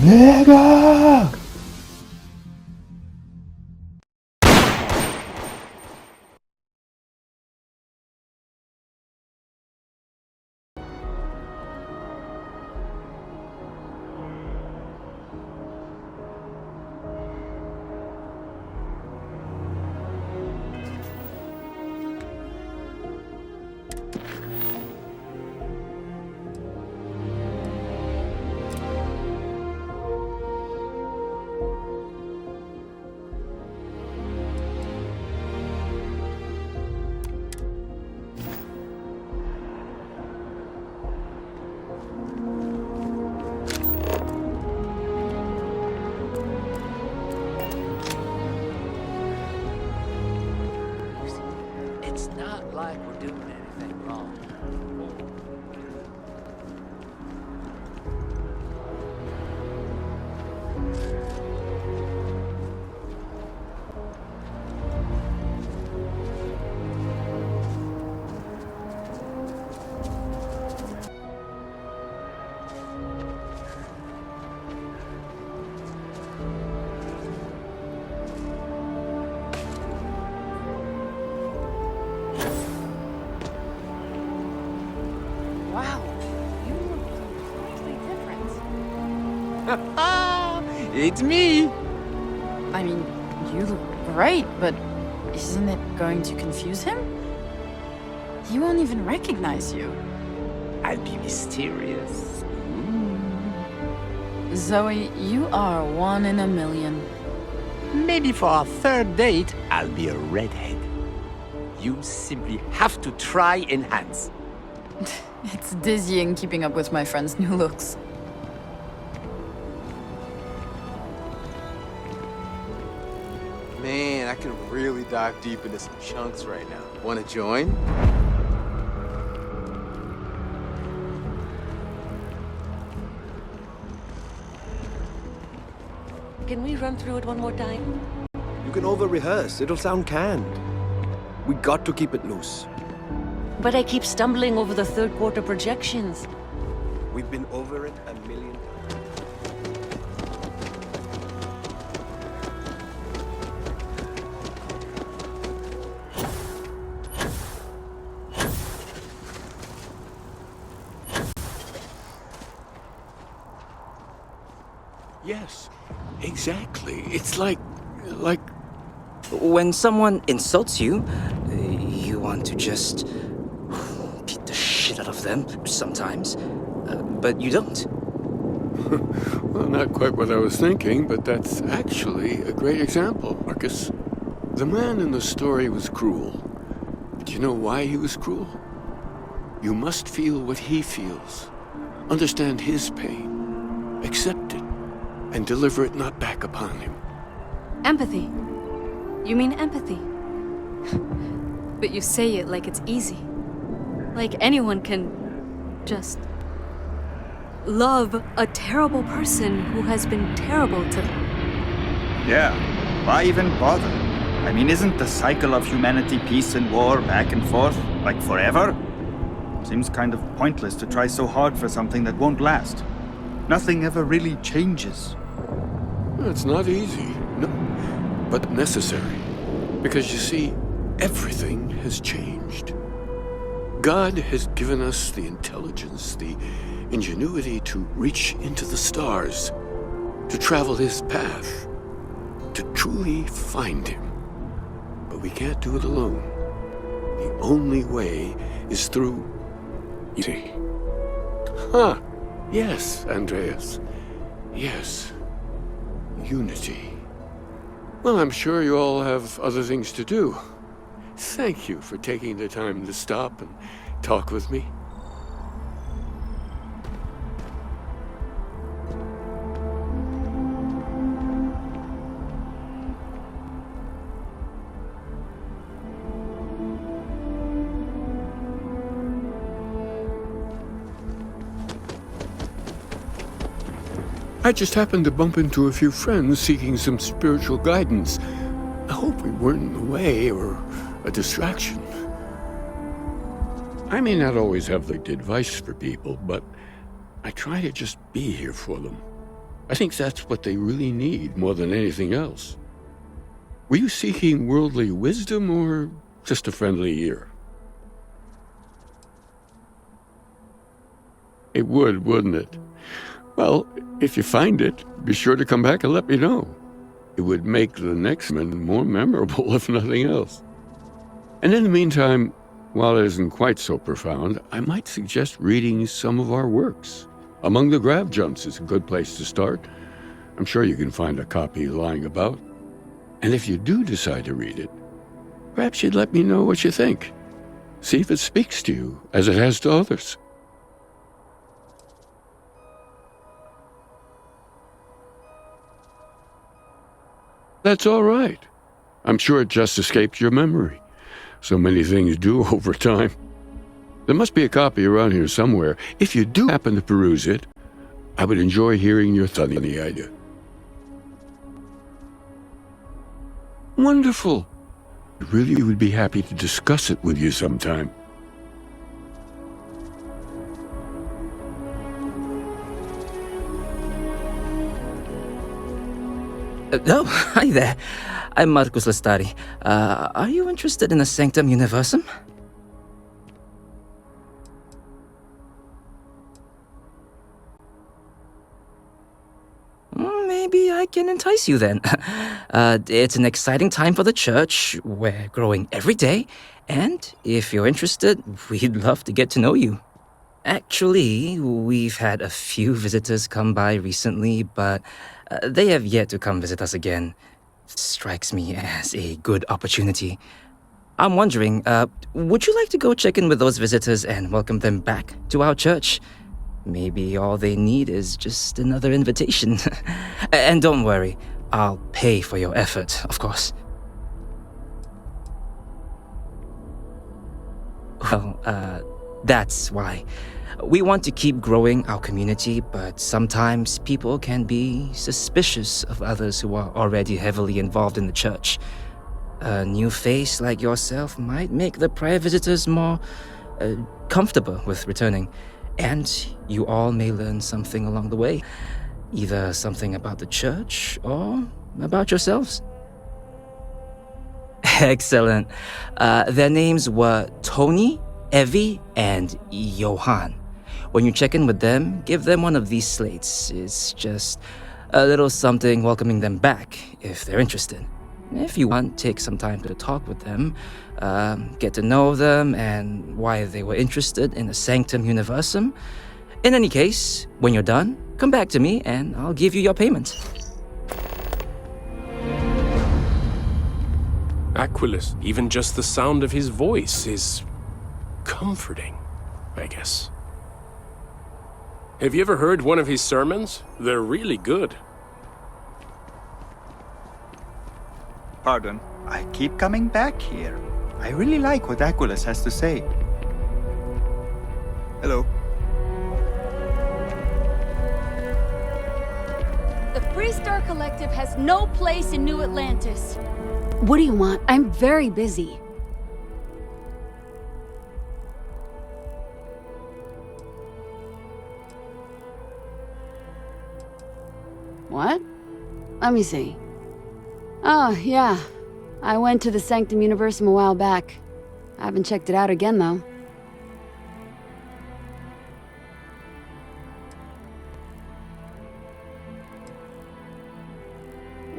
Nigga! It's not like we're doing anything wrong. Wow, you look completely different. It's me! I mean, you look great, but isn't it going to confuse him? He won't even recognize you. I'll be mysterious. Zoe, you are one in a million. Maybe for our third date, I'll be a redhead. You simply have to try enhance. It's dizzying keeping up with my friend's new looks. Man, I can really dive deep into some chunks right now. Wanna join? Can we run through it one more time? You can over-rehearse. It'll sound canned. We got to keep it loose. But I keep stumbling over the third quarter projections. We've been over it a million times. Yes, exactly. It's like... When someone insults you, you want to just beat the shit out of them sometimes, but you don't. Well, not quite what I was thinking, but that's actually a great example, Marcus. The man in the story was cruel. But you know why he was cruel? You must feel what he feels. Understand his pain. Accept it. And deliver it not back upon him. Empathy. You mean empathy? But you say it like it's easy. Like anyone can just love a terrible person who has been terrible to them. Yeah, why even bother? I mean, isn't the cycle of humanity peace and war back and forth, like forever? Seems kind of pointless to try so hard for something that won't last. Nothing ever really changes. It's not easy, no, but necessary. Because you see, everything has changed. God has given us the intelligence, the ingenuity to reach into the stars, to travel his path, to truly find him. But we can't do it alone. The only way is through... unity. Huh. Yes, Andreas. Yes. Unity. Well, I'm sure you all have other things to do. Thank you for taking the time to stop and talk with me. I just happened to bump into a few friends seeking some spiritual guidance. I hope we weren't in the way or a distraction. I may not always have the advice for people, but I try to just be here for them. I think that's what they really need more than anything else. Were you seeking worldly wisdom or just a friendly ear? It would, wouldn't it? Well, if you find it, be sure to come back and let me know. It would make the next one more memorable, if nothing else. And in the meantime, while it isn't quite so profound, I might suggest reading some of our works. Among the Grav Jumps is a good place to start. I'm sure you can find a copy lying about. And if you do decide to read it, perhaps you'd let me know what you think. See if it speaks to you, as it has to others. That's all right. I'm sure it just escaped your memory. So many things do over time. There must be a copy around here somewhere. If you do happen to peruse it, I would enjoy hearing your thoughts on the idea. Wonderful. I really would be happy to discuss it with you sometime. Oh, hi there. I'm Marcus Lestari. Are you interested in the Sanctum Universum? Maybe I can entice you then. It's an exciting time for the church. We're growing every day. And if you're interested, we'd love to get to know you. Actually, we've had a few visitors come by recently, but they have yet to come visit us again. Strikes me as a good opportunity. I'm wondering, would you like to go check in with those visitors and welcome them back to our church? Maybe all they need is just another invitation. And don't worry, I'll pay for your effort, of course. Well, that's why. We want to keep growing our community, but sometimes people can be suspicious of others who are already heavily involved in the church. A new face like yourself might make the prior visitors more comfortable with returning. And you all may learn something along the way. Either something about the church or about yourselves. Excellent. Their names were Tony, Evie, and Johan. When you check in with them, give them one of these slates. It's just a little something welcoming them back, if they're interested. If you want, take some time to talk with them, get to know them, and why they were interested in the Sanctum Universum. In any case, when you're done, come back to me and I'll give you your payment. Aquilus, even just the sound of his voice is comforting, I guess. Have you ever heard one of his sermons? They're really good. Pardon, I keep coming back here. I really like what Aquilus has to say. Hello. The Free Star Collective has no place in New Atlantis. What do you want? I'm very busy. What? Let me see. Oh, yeah. I went to the Sanctum Universum a while back. I haven't checked it out again, though.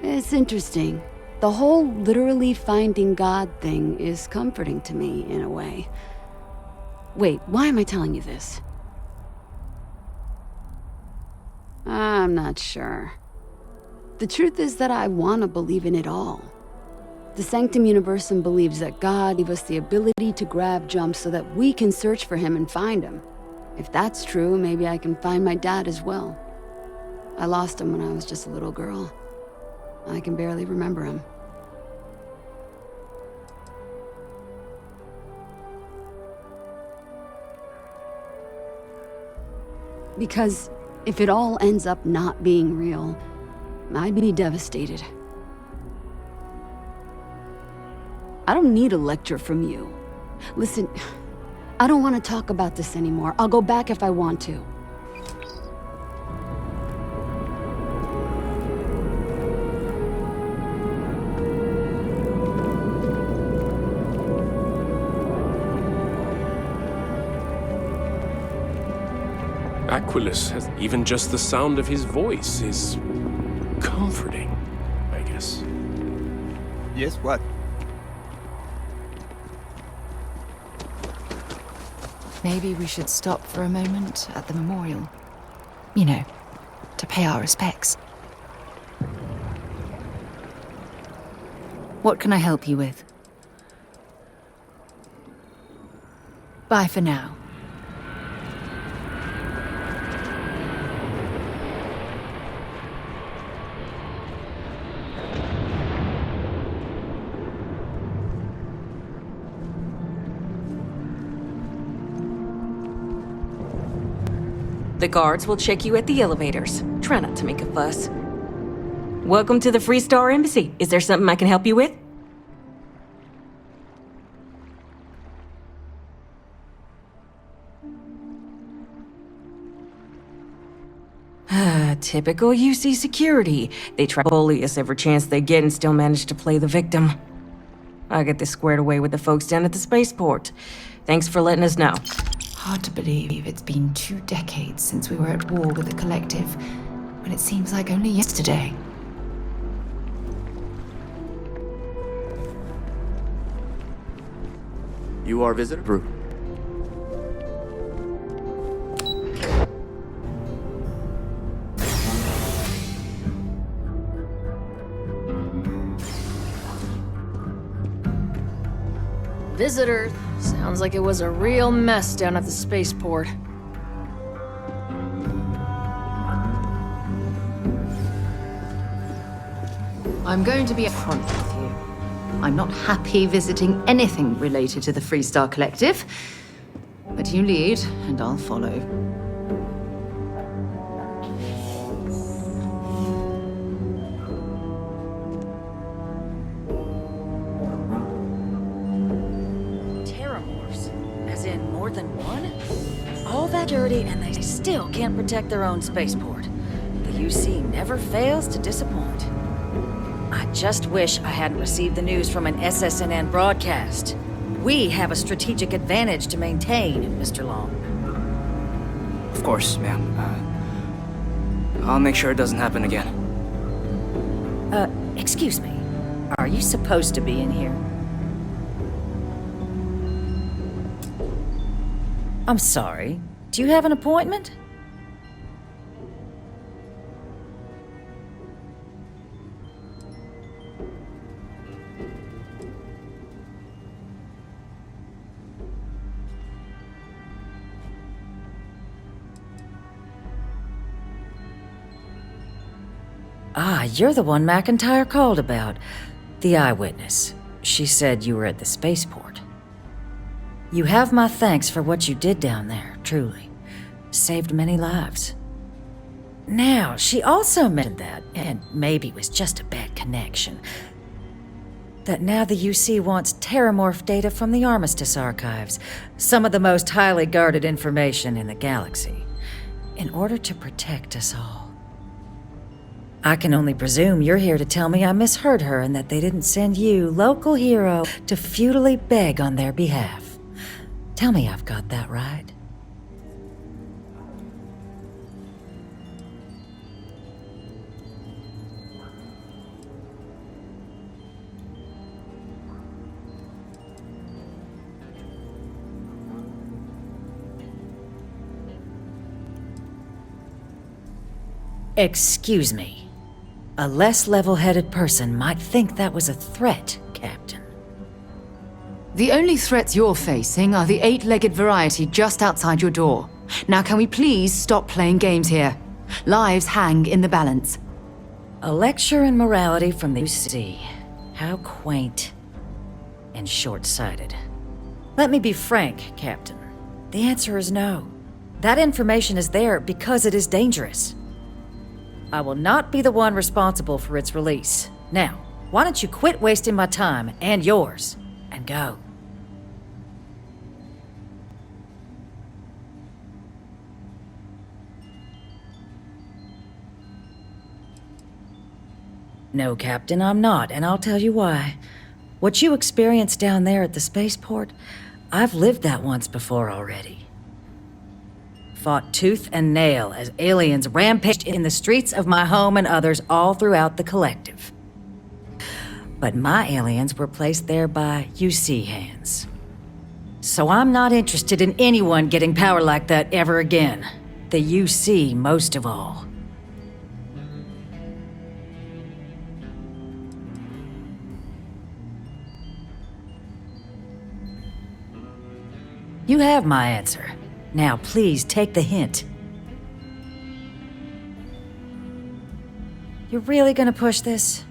It's interesting. The whole literally finding God thing is comforting to me, in a way. Wait, why am I telling you this? I'm not sure. The truth is that I want to believe in it all. The Sanctum Universum believes that God gave us the ability to grab jumps so that we can search for him and find him. If that's true, maybe I can find my dad as well. I lost him when I was just a little girl. I can barely remember him. Because if it all ends up not being real, I'd be devastated. I don't need a lecture from you. Listen, I don't want to talk about this anymore. I'll go back if I want to. Aquilus has even just the sound of his voice is comforting, I guess. Yes, what? Maybe we should stop for a moment at the memorial. You know, to pay our respects. What can I help you with? Bye for now. The guards will check you at the elevators. Try not to make a fuss. Welcome to the Free Star Embassy. Is there something I can help you with? Typical UC security. They try to bully us every chance they get and still manage to play the victim. I'll get this squared away with the folks down at the spaceport. Thanks for letting us know. Hard to believe it's been 2 decades since we were at war with the Collective, when it seems like only yesterday. You are visitor, Brew. Visitor. Sounds like it was a real mess down at the spaceport. I'm going to be upfront with you. I'm not happy visiting anything related to the Free Star Collective. But you lead, and I'll follow. As in more than one? All that dirty and they still can't protect their own spaceport. The UC never fails to disappoint. I just wish I hadn't received the news from an SSNN broadcast. We have a strategic advantage to maintain, Mr. Long. Of course, ma'am. I'll make sure it doesn't happen again. Excuse me. Are you supposed to be in here? I'm sorry. Do you have an appointment? Ah, you're the one McIntyre called about. The eyewitness. She said you were at the spaceport. You have my thanks for what you did down there, truly. Saved many lives. Now, she also mentioned that, and maybe it was just a bad connection, that now the UC wants terramorph data from the Armistice archives, some of the most highly guarded information in the galaxy, in order to protect us all. I can only presume you're here to tell me I misheard her and that they didn't send you, local hero, to futilely beg on their behalf. Tell me I've got that right. Excuse me. A less level-headed person might think that was a threat, Captain. The only threats you're facing are the 8-legged variety just outside your door. Now can we please stop playing games here? Lives hang in the balance. A lecture in morality from the UC. How quaint and short-sighted. Let me be frank, Captain. The answer is no. That information is there because it is dangerous. I will not be the one responsible for its release. Now, why don't you quit wasting my time and yours, and go? No, Captain, I'm not, and I'll tell you why. What you experienced down there at the spaceport, I've lived that once before already. fought tooth and nail as aliens rampaged in the streets of my home and others all throughout the collective. But my aliens were placed there by UC hands. So I'm not interested in anyone getting power like that ever again. The UC most of all. You have my answer. Now please take the hint. You're really gonna push this?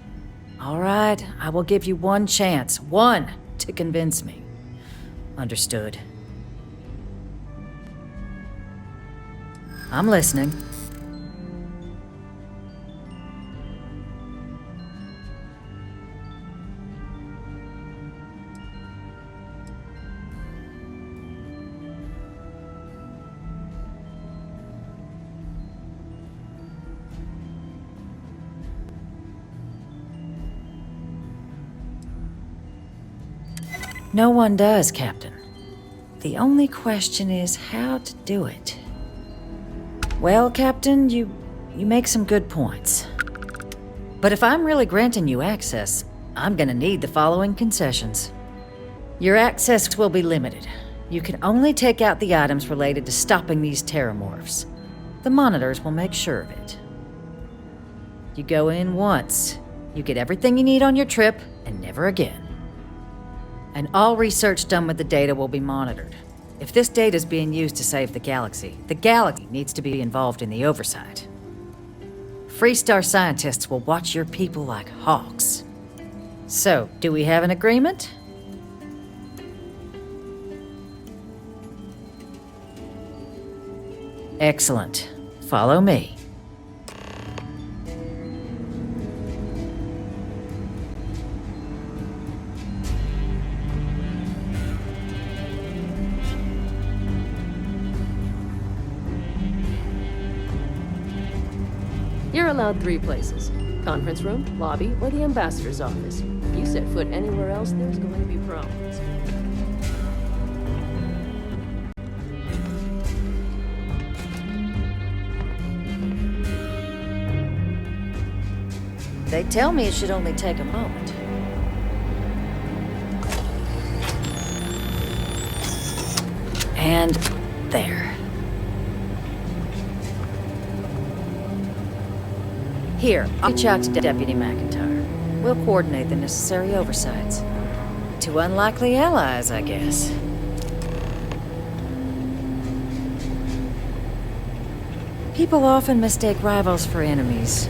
All right, I will give you one chance. One to convince me. Understood. I'm listening. No one does, Captain. The only question is how to do it. Well, Captain, you make some good points. But if I'm really granting you access, I'm gonna need the following concessions. Your access will be limited. You can only take out the items related to stopping these terramorphs. The monitors will make sure of it. You go in once, you get everything you need on your trip, and never again. And all research done with the data will be monitored. If this data is being used to save the galaxy needs to be involved in the oversight. Freestar scientists will watch your people like hawks. So, do we have an agreement? Excellent. Follow me. You're allowed 3 places. Conference room, lobby, or the ambassador's office. If you set foot anywhere else, there's going to be problems. They tell me it should only take a moment. And there. Here, I'll reach out to Deputy McIntyre. We'll coordinate the necessary oversights. 2 unlikely allies, I guess. People often mistake rivals for enemies.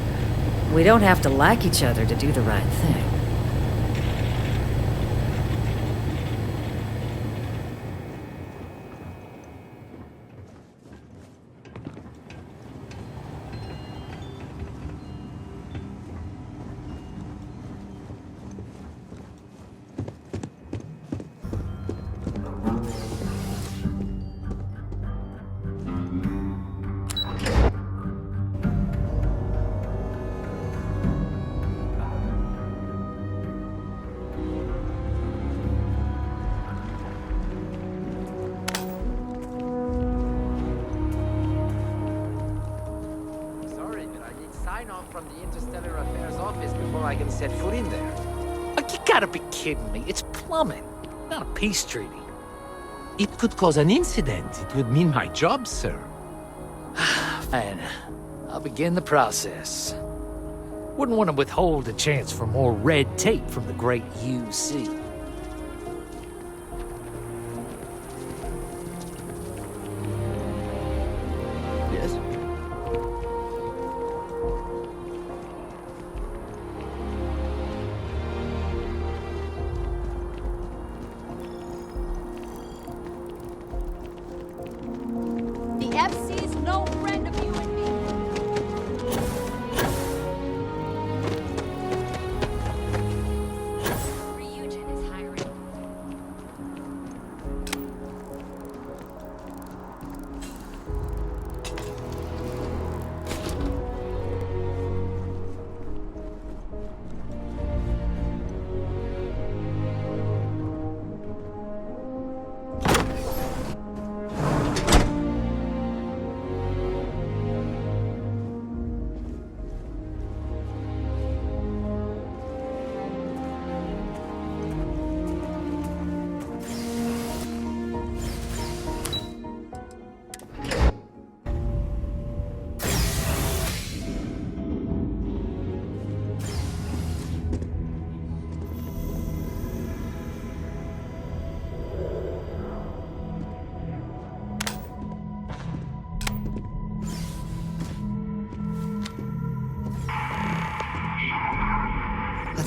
We don't have to like each other to do the right thing. From the Interstellar Affairs office before I can set foot in there. You gotta be kidding me. It's plumbing, not a peace treaty. It could cause an incident. It would mean my job, sir. Fine. I'll begin the process. Wouldn't want to withhold a chance for more red tape from the great UC. The FC is no friend of you and me. Ryujin is hiring.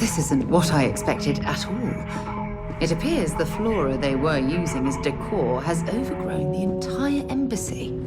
This isn't what I expected at all. It appears the flora they were using as decor has overgrown the entire embassy.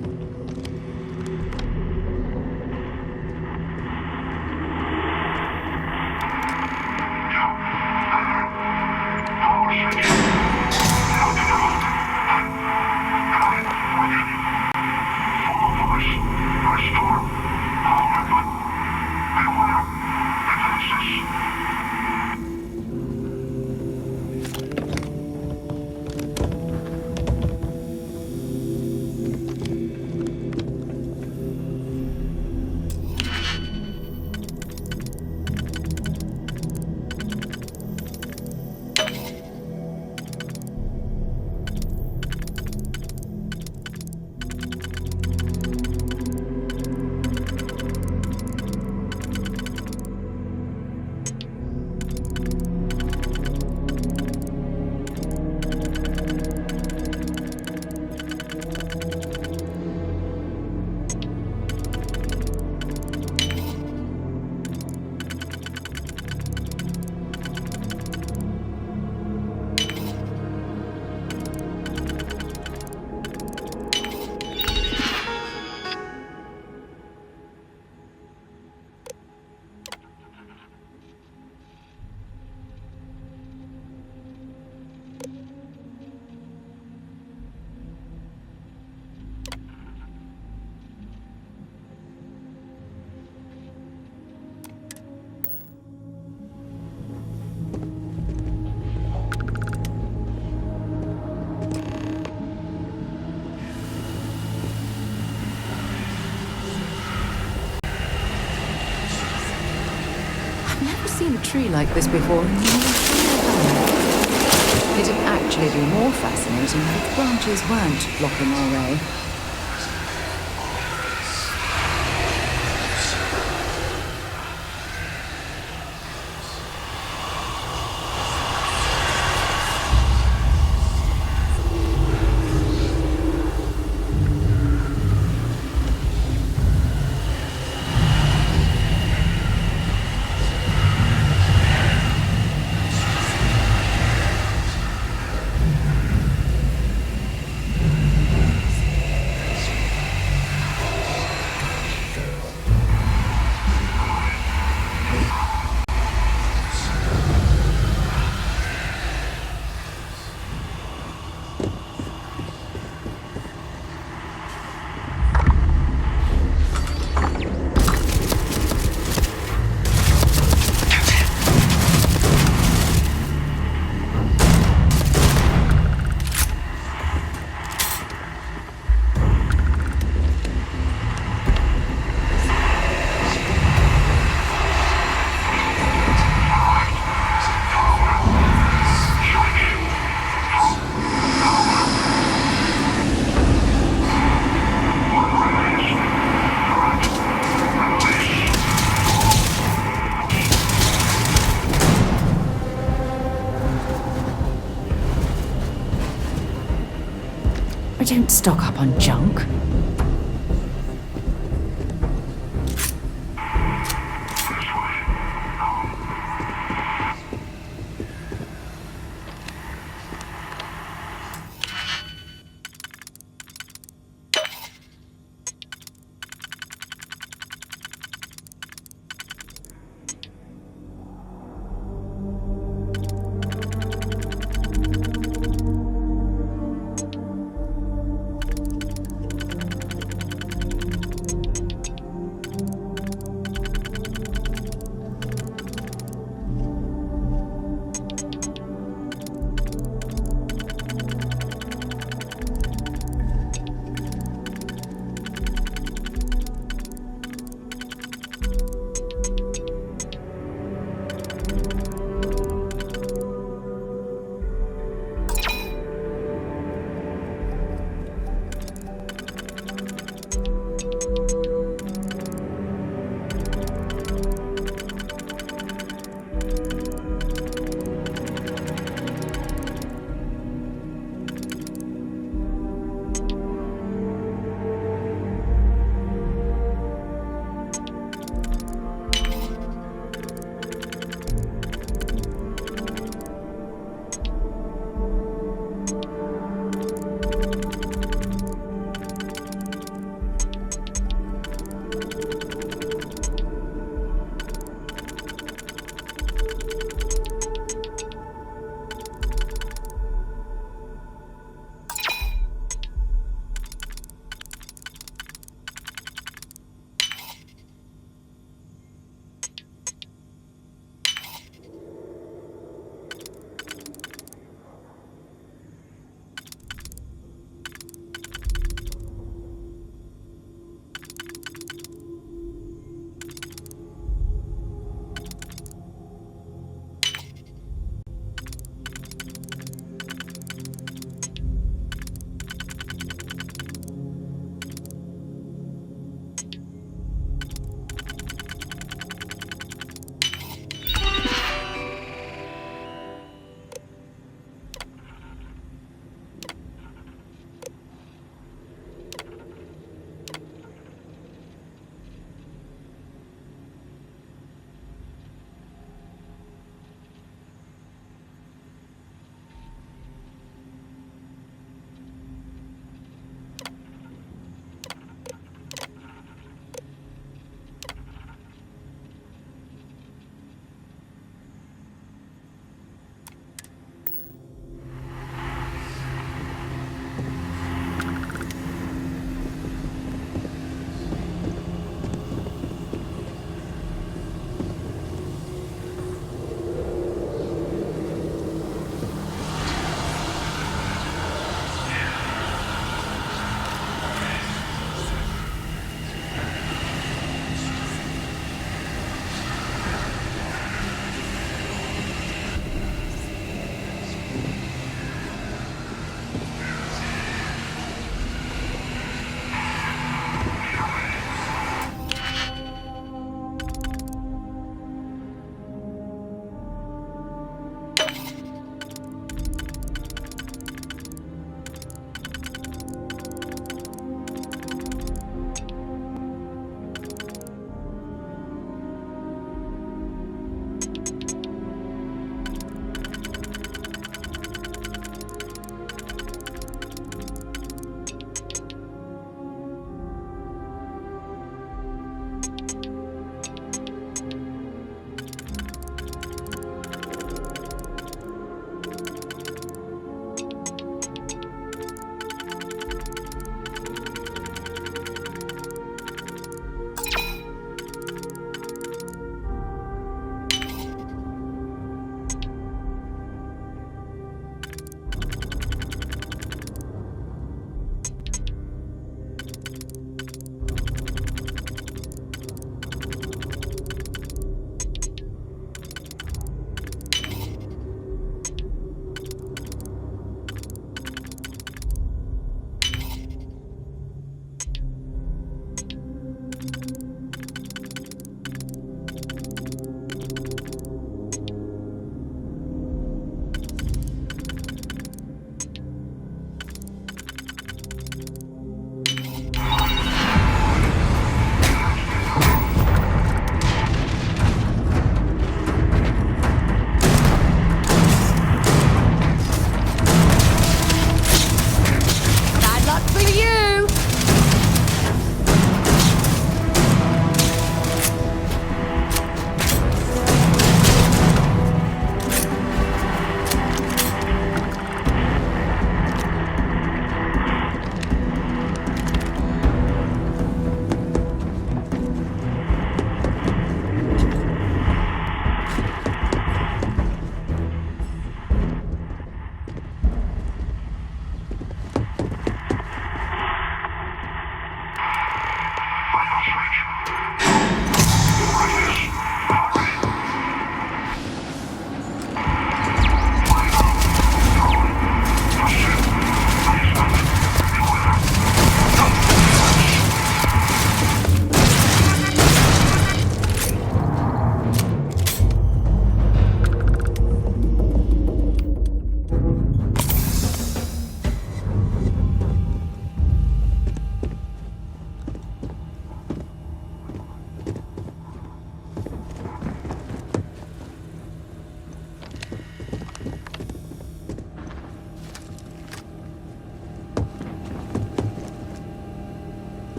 Seen a tree like this before. It'd actually be more fascinating if its branches weren't blocking our way. I don't stock up on junk.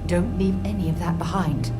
Don't leave any of that behind.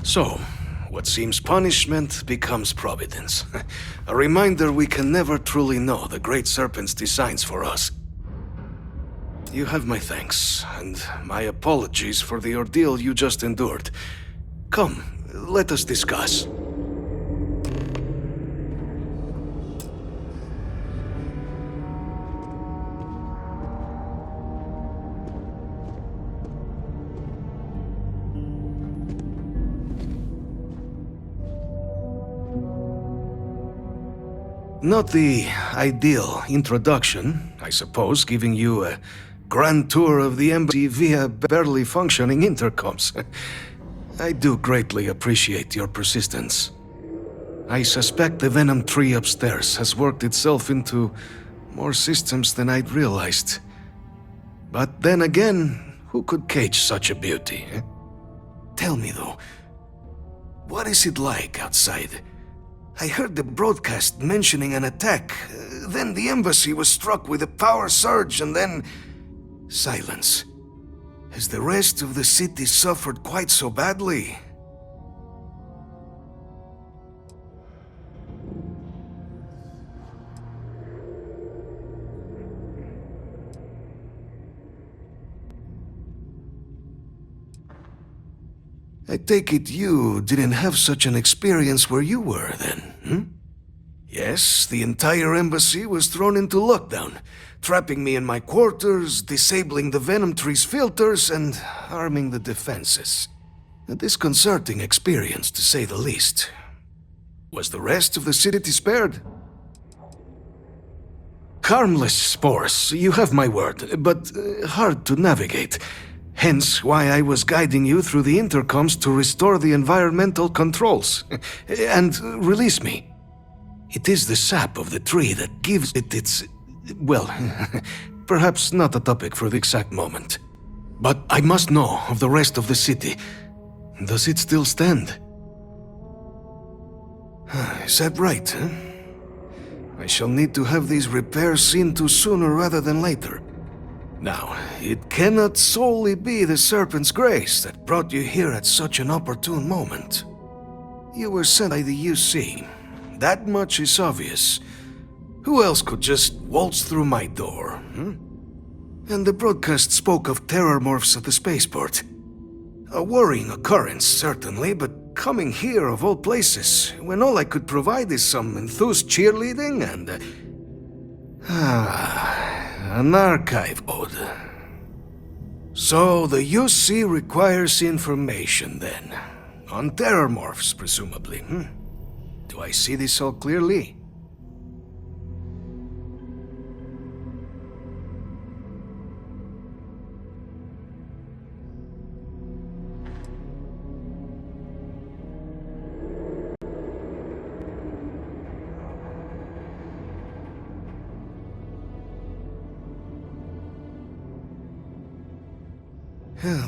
So, what seems punishment becomes providence. A reminder we can never truly know the Great Serpent's designs for us. You have my thanks, and my apologies for the ordeal you just endured. Come, let us discuss. Not the ideal introduction, I suppose, giving you a grand tour of the embassy via barely functioning intercoms. I do greatly appreciate your persistence. I suspect the Venom tree upstairs has worked itself into more systems than I'd realized. But then again, who could cage such a beauty? Eh? Tell me though, what is it like outside? I heard the broadcast mentioning an attack. Then the embassy was struck with a power surge and then... silence. Has the rest of the city suffered quite so badly? I take it you didn't have such an experience where you were, then, hmm? Yes, the entire embassy was thrown into lockdown, trapping me in my quarters, disabling the Venom tree's filters, and arming the defenses. A disconcerting experience, to say the least. Was the rest of the city spared? Harmless spores, you have my word, but hard to navigate. Hence why I was guiding you through the intercoms to restore the environmental controls. And release me. It is the sap of the tree that gives it its... well, perhaps not a topic for the exact moment. But I must know of the rest of the city. Does it still stand? Is that right, huh? I shall need to have these repairs seen to sooner rather than later. Now, it cannot solely be the Serpent's grace that brought you here at such an opportune moment. You were sent by the UC. That much is obvious. Who else could just waltz through my door, hmm? And the broadcast spoke of terror morphs at the spaceport. A worrying occurrence, certainly, but coming here of all places, when all I could provide is some enthused cheerleading and... an archive ode. So the UC requires information, then. On terror morphs, presumably, hmm? Do I see this all clearly?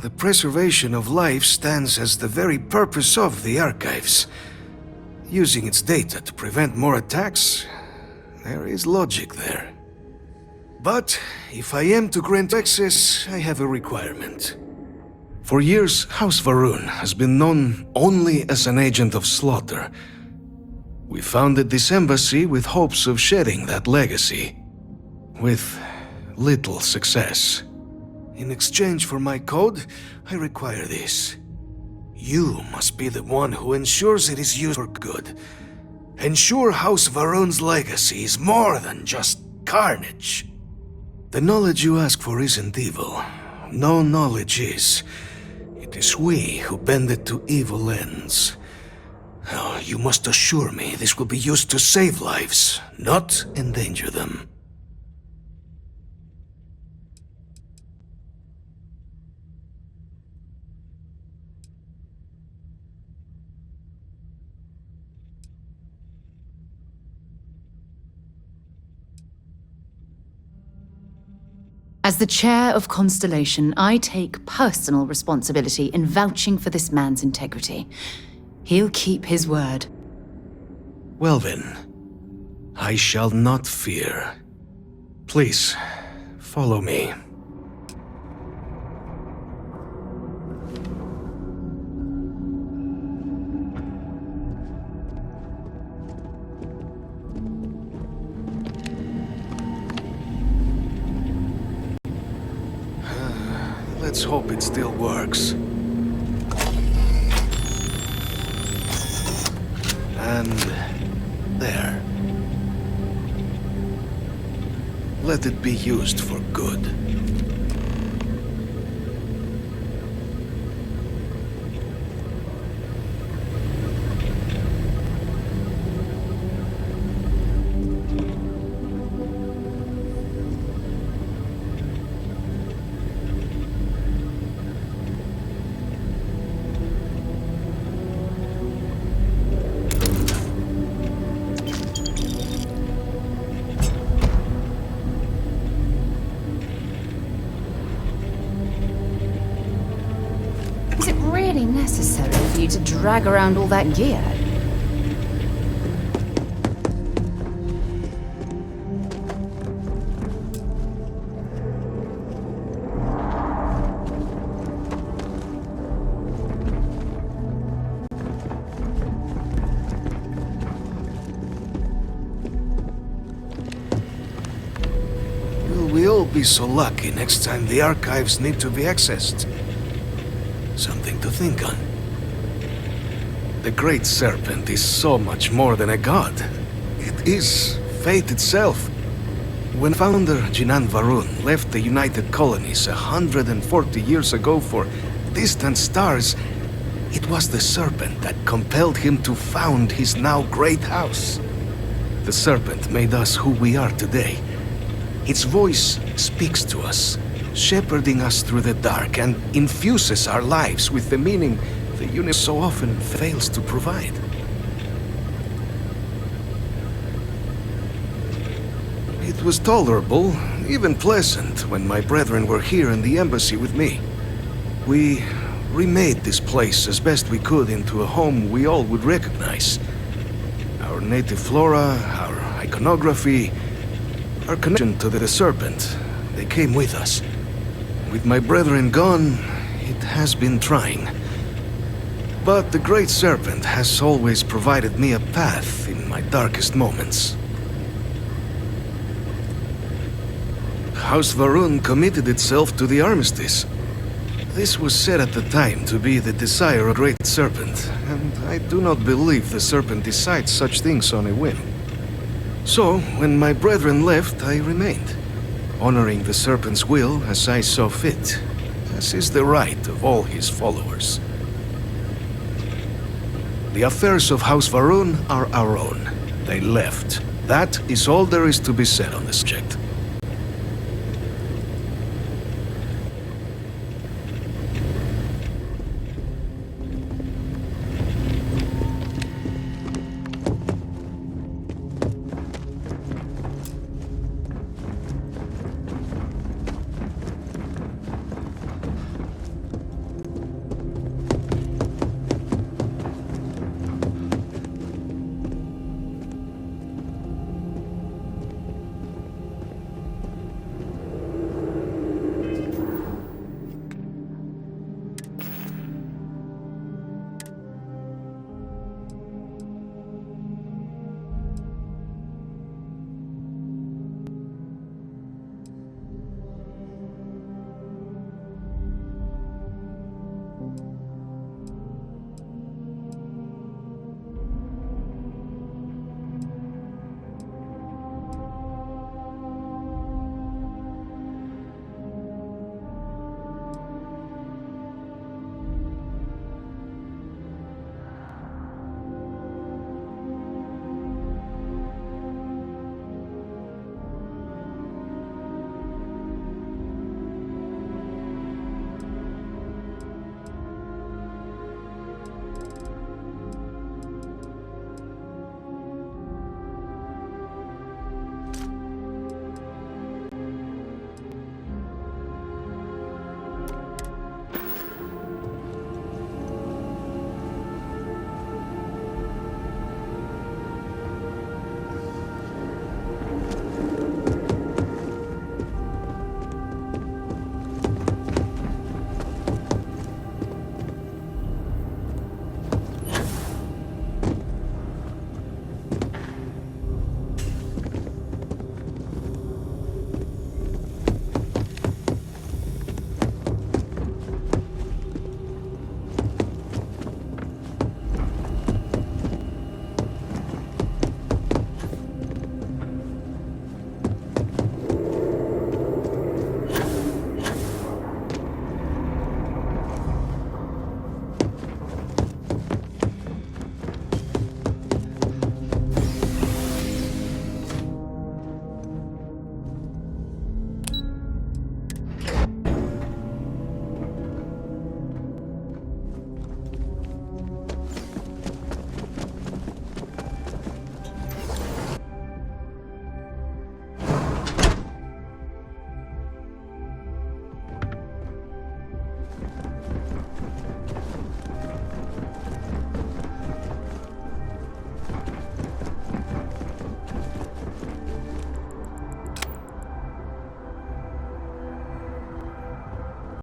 The preservation of life stands as the very purpose of the archives. Using its data to prevent more attacks, there is logic there. But if I am to grant access, I have a requirement. For years, House Varun has been known only as an agent of slaughter. We founded this embassy with hopes of shedding that legacy, with little success. In exchange for my code, I require this. You must be the one who ensures it is used for good. Ensure House Varun's legacy is more than just carnage. The knowledge you ask for isn't evil. No knowledge is. It is we who bend it to evil ends. Oh, you must assure me this will be used to save lives, not endanger them. As the chair of Constellation, I take personal responsibility in vouching for this man's integrity. He'll keep his word. Well then, I shall not fear. Please, follow me. Let's hope it still works. And there. Let it be used for good. Is it really necessary for you to drag around all that gear? Will we all be so lucky next time the archives need to be accessed? Something to think on. The Great Serpent is so much more than a god. It is fate itself. When founder Jinan Varun left the United Colonies 140 years ago for distant stars, it was the Serpent that compelled him to found his now great house. The Serpent made us who we are today. Its voice speaks to us, shepherding us through the dark and infuses our lives with the meaning the universe so often fails to provide. It was tolerable, even pleasant, when my brethren were here in the embassy with me. We remade this place as best we could into a home we all would recognize. Our native flora, our iconography, our connection to the Serpent, they came with us. With my brethren gone, it has been trying. But the Great Serpent has always provided me a path in my darkest moments. House Varun committed itself to the armistice. This was said at the time to be the desire of the Great Serpent, and I do not believe the Serpent decides such things on a whim. So, when my brethren left, I remained, honoring the Serpent's will as I saw fit, as is the right of all his followers. The affairs of House Varun are our own. They left. That is all there is to be said on the subject.